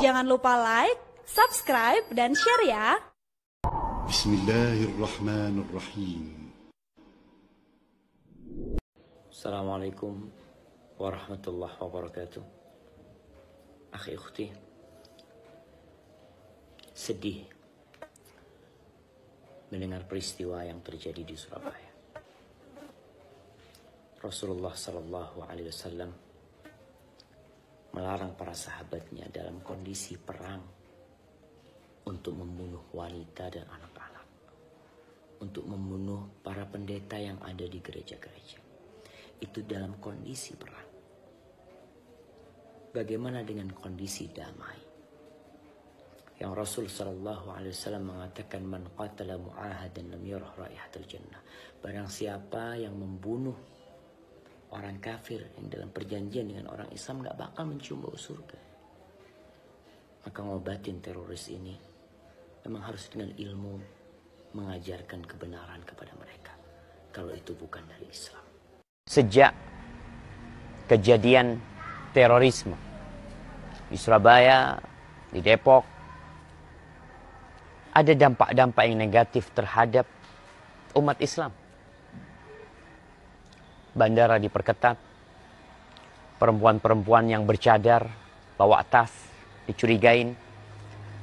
Jangan lupa like, subscribe, dan share ya. Bismillahirrahmanirrahim. Assalamualaikum warahmatullahi wabarakatuh. Akhi ukhti, sedih mendengar peristiwa yang terjadi di Surabaya. Rasulullah Sallallahu Alaihi Wasallam melarang para sahabatnya dalam kondisi perang untuk membunuh wanita dan anak-anak, untuk membunuh para pendeta yang ada di gereja-gereja. Itu dalam kondisi perang. Bagaimana dengan kondisi damai? Yang Rasul Sallallahu Alaihi Wasallam mengatakan, man qatala mu'ahadan lam yarah raihatal jannah. Barang siapa yang membunuh orang kafir yang dalam perjanjian dengan orang Islam, gak bakal mencium bau surga. Maka ngobatin teroris ini memang harus dengan ilmu, mengajarkan kebenaran kepada mereka. Kalau itu bukan dari Islam. Sejak kejadian terorisme di Surabaya, di Depok, ada dampak-dampak yang negatif terhadap umat Islam. Bandara diperketat, perempuan-perempuan yang bercadar, bawa tas, dicurigain,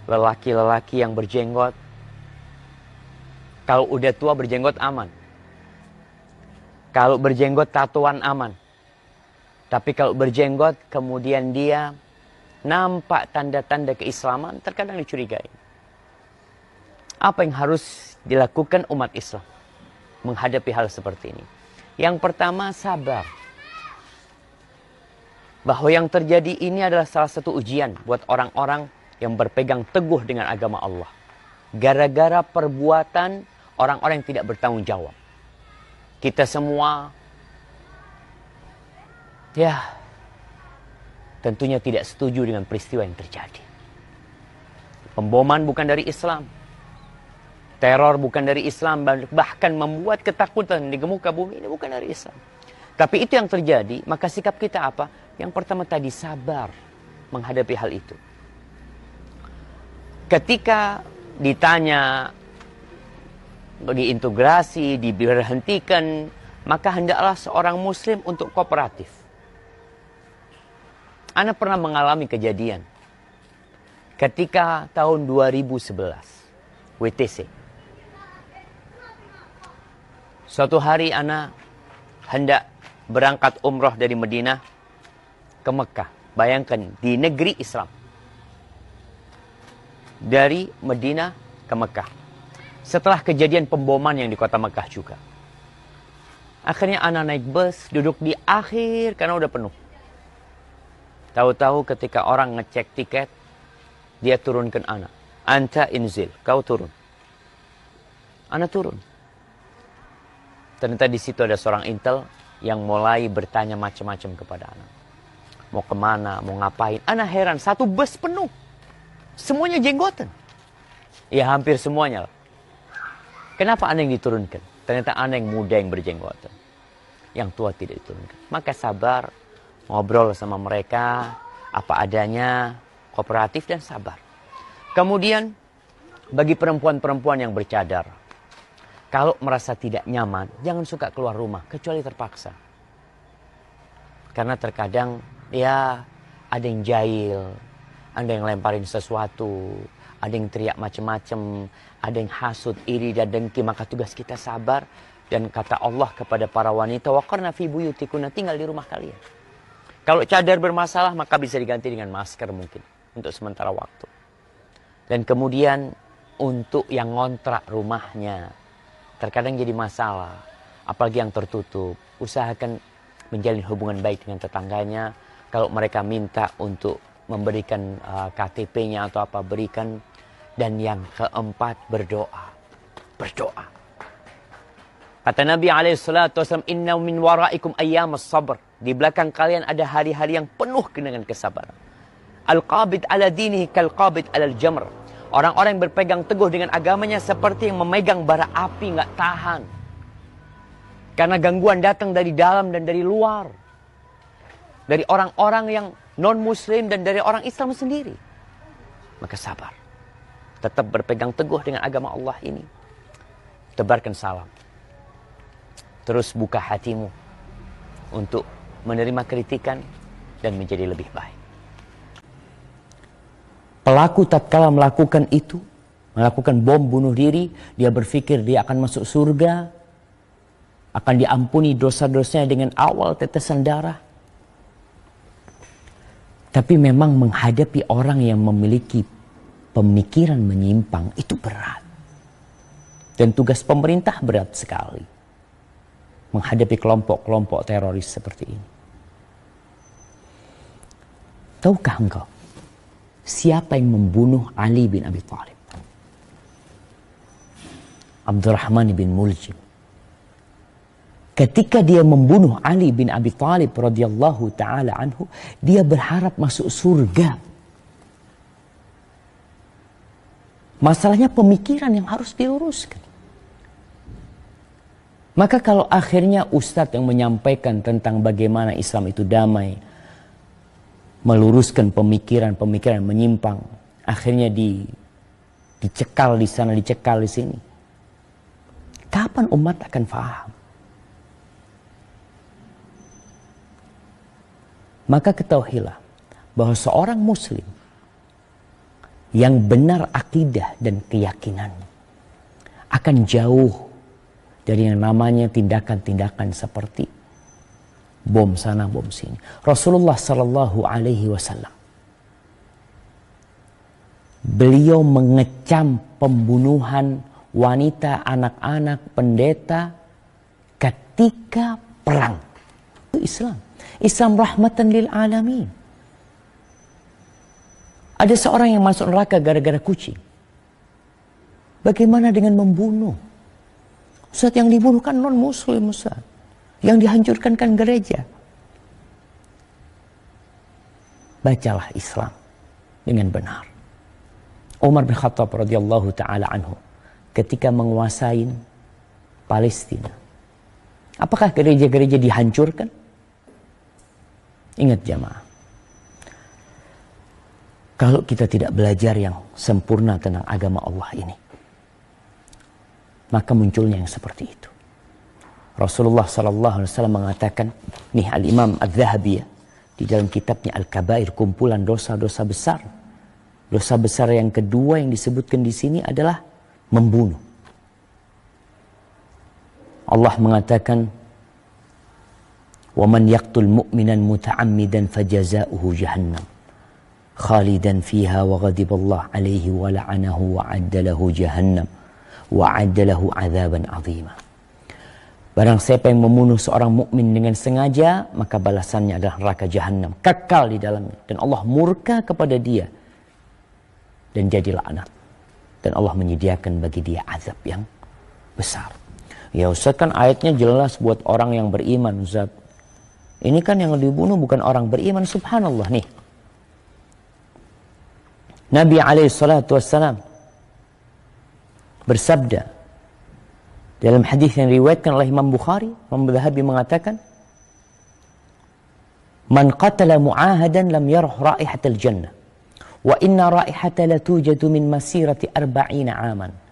lelaki-lelaki yang berjenggot. Kalau udah tua berjenggot aman. Kalau berjenggot tatoan aman. Tapi kalau berjenggot kemudian dia nampak tanda-tanda keislaman, terkadang dicurigai. Apa yang harus dilakukan umat Islam menghadapi hal seperti ini? Yang pertama, sabar. Bahwa yang terjadi ini adalah salah satu ujian buat orang-orang yang berpegang teguh dengan agama Allah. Gara-gara perbuatan orang-orang yang tidak bertanggung jawab. Kita semua, ya, tentunya tidak setuju dengan peristiwa yang terjadi. Pemboman bukan dari Islam. Teror bukan dari Islam, bahkan membuat ketakutan di muka bumi ini bukan dari Islam. Tapi itu yang terjadi, maka sikap kita apa? Yang pertama tadi, sabar menghadapi hal itu. Ketika ditanya, diintegrasi, diberhentikan, maka hendaklah seorang muslim untuk kooperatif. Ana pernah mengalami kejadian ketika tahun 2011, WTC. Suatu hari Ana hendak berangkat umroh dari Madinah ke Mekah. Bayangkan, di negeri Islam. Dari Madinah ke Mekah. Setelah kejadian pemboman yang di kota Mekah juga. Akhirnya Ana naik bus, duduk di akhir karena udah penuh. Tahu-tahu ketika orang ngecek tiket, dia turunkan Ana. Anta inzil, kau turun. Ana turun. Ternyata di situ ada seorang intel yang mulai bertanya macam-macam kepada Ana. Mau kemana, mau ngapain. Ana heran, satu bus penuh. Semuanya jenggotan. Ya hampir semuanya lah. Kenapa Ana yang diturunkan? Ternyata Ana yang muda yang berjenggotan. Yang tua tidak diturunkan. Maka sabar, ngobrol sama mereka, apa adanya, kooperatif dan sabar. Kemudian, bagi perempuan-perempuan yang bercadar, kalau merasa tidak nyaman, jangan suka keluar rumah, kecuali terpaksa. Karena terkadang, ya, ada yang jahil, ada yang lemparin sesuatu, ada yang teriak macam-macam, ada yang hasut, iri dan dengki. Maka tugas kita sabar. Dan kata Allah kepada para wanita, waqarna fi buyutikunna, tinggal di rumah kalian. Kalau cadar bermasalah, maka bisa diganti dengan masker mungkin, untuk sementara waktu. Dan kemudian, untuk yang ngontrak rumahnya, terkadang jadi masalah, apalagi yang tertutup. Usahakan menjalin hubungan baik dengan tetangganya. Kalau mereka minta untuk memberikan KTP-nya atau apa, berikan. Dan yang keempat, berdoa. Berdoa. Kata Nabi SAW, inna min waraikum ayyamas sabr. Di belakang kalian ada hari-hari yang penuh dengan kesabaran. Al-qabid ala dinihi kal-qabid ala al-jamr. Orang-orang yang berpegang teguh dengan agamanya seperti yang memegang bara api, nggak tahan. Karena gangguan datang dari dalam dan dari luar. Dari orang-orang yang non-muslim dan dari orang Islam sendiri. maka sabar. Tetap berpegang teguh dengan agama Allah ini. Tebarkan salam. Terus buka hatimu untuk menerima kritikan dan menjadi lebih baik. Pelaku tatkala melakukan itu, melakukan bom bunuh diri, dia berpikir dia akan masuk surga, akan diampuni dosa-dosanya dengan awal tetesan darah. Tapi memang menghadapi orang yang memiliki pemikiran menyimpang itu berat. Dan tugas pemerintah berat sekali menghadapi kelompok-kelompok teroris seperti ini. Tahukah engkau siapa yang membunuh Ali bin Abi Thalib? Abdurrahman bin Muljim. Ketika dia membunuh Ali bin Abi Thalib radhiyallahu taala anhu, dia berharap masuk surga. Masalahnya pemikiran yang harus diluruskan. Maka kalau akhirnya ustadz yang menyampaikan tentang bagaimana Islam itu damai, meluruskan pemikiran-pemikiran menyimpang, akhirnya dicekal di sana, dicekal di sini. Kapan umat akan faham? Maka ketahuilah bahwa seorang muslim yang benar akidah dan keyakinannya akan jauh dari yang namanya tindakan-tindakan seperti bom sana, bom sini. Rasulullah Sallallahu Alaihi Wasallam, beliau mengecam pembunuhan wanita, anak-anak, pendeta ketika perang. Itu Islam. Islam rahmatan lil alamin. Ada seorang yang masuk neraka gara-gara kucing. Bagaimana dengan membunuh? Ustaz, yang dibunuh kan non-muslim, Ustaz. Yang dihancurkan kan gereja. Bacalah Islam dengan benar. Umar bin Khattab radhiyallahu taala anhu ketika menguasai Palestina, apakah gereja-gereja dihancurkan? Ingat jamaah, kalau kita tidak belajar yang sempurna tentang agama Allah ini, maka munculnya yang seperti itu. Rasulullah SAW mengatakan, nih Al-Imam Al-Zahabi di dalam kitabnya Al-Kabair, kumpulan dosa-dosa besar. Dosa besar yang kedua yang disebutkan di sini adalah membunuh. Allah mengatakan, وَمَنْ يَقْتُلْ مُؤْمِنًا مُتَعَمِّدًا فَجَزَاؤُهُ جَهَنَّمْ خَالِدًا فِيهَا وَغَضِبَ اللَّهُ عَلَيْهِ وَلَعَنَهُ وَأَعَدَّ لَهُ جَهَنَّمْ وَأَعَدَّ لَهُ عَذَابًا عَظِيمًا. Barang siapa yang membunuh seorang mukmin dengan sengaja, maka balasannya adalah neraka jahanam, kekal di dalamnya, dan Allah murka kepada dia dan jadi laknat, dan Allah menyediakan bagi dia azab yang besar. Ya Ustaz, kan ayatnya jelas buat orang yang beriman, Ustaz. Ini kan yang dibunuh bukan orang beriman. Subhanallah nih, Nabi SAW bersabda dalam hadis yang diriwayatkan oleh Imam Bukhari, Imam Zahabi mengatakan, "Man qatala mu'ahadan lam yarah raihatal jannah, wa inna raihata la tujadu min masirati 40 aman."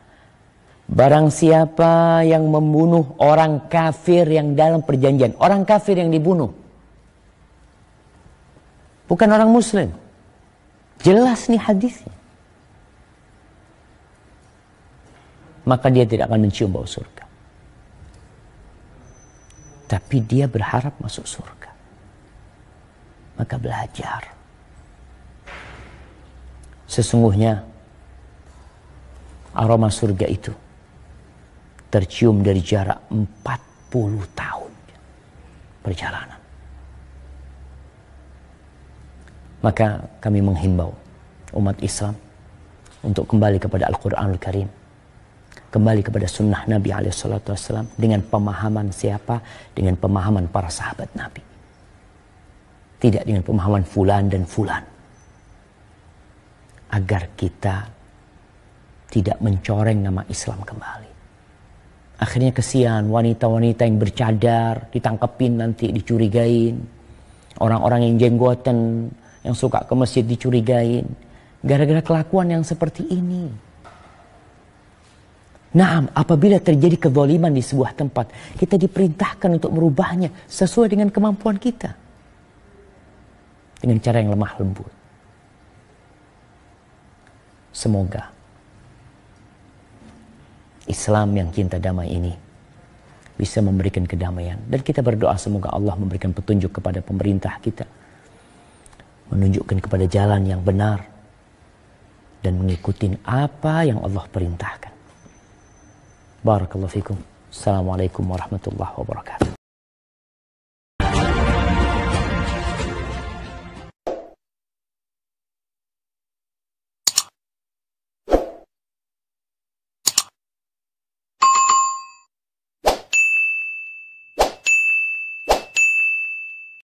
Barang siapa yang membunuh orang kafir yang dalam perjanjian, orang kafir yang dibunuh, bukan orang muslim. Jelas nih hadisnya. Maka dia tidak akan mencium bau surga. Tapi dia berharap masuk surga. Maka belajar. Sesungguhnya aroma surga itu tercium dari jarak 40 tahun perjalanan. Maka kami menghimbau umat Islam untuk kembali kepada Al-Quranul Karim, kembali kepada sunnah Nabi SAW dengan pemahaman siapa? Dengan pemahaman para sahabat Nabi. Tidak dengan pemahaman fulan dan fulan. Agar kita tidak mencoreng nama Islam kembali. Akhirnya kesian wanita-wanita yang bercadar, ditangkepin nanti, dicurigain. Orang-orang yang jenggotan, yang suka ke masjid dicurigain. Gara-gara kelakuan yang seperti ini. Naam, apabila terjadi kezaliman di sebuah tempat, kita diperintahkan untuk merubahnya sesuai dengan kemampuan kita. Dengan cara yang lemah lembut. Semoga Islam yang cinta damai ini bisa memberikan kedamaian. Dan kita berdoa semoga Allah memberikan petunjuk kepada pemerintah kita. Menunjukkan kepada jalan yang benar. Dan mengikuti apa yang Allah perintahkan. Barakallahu fikum. Assalamualaikum warahmatullahi wabarakatuh.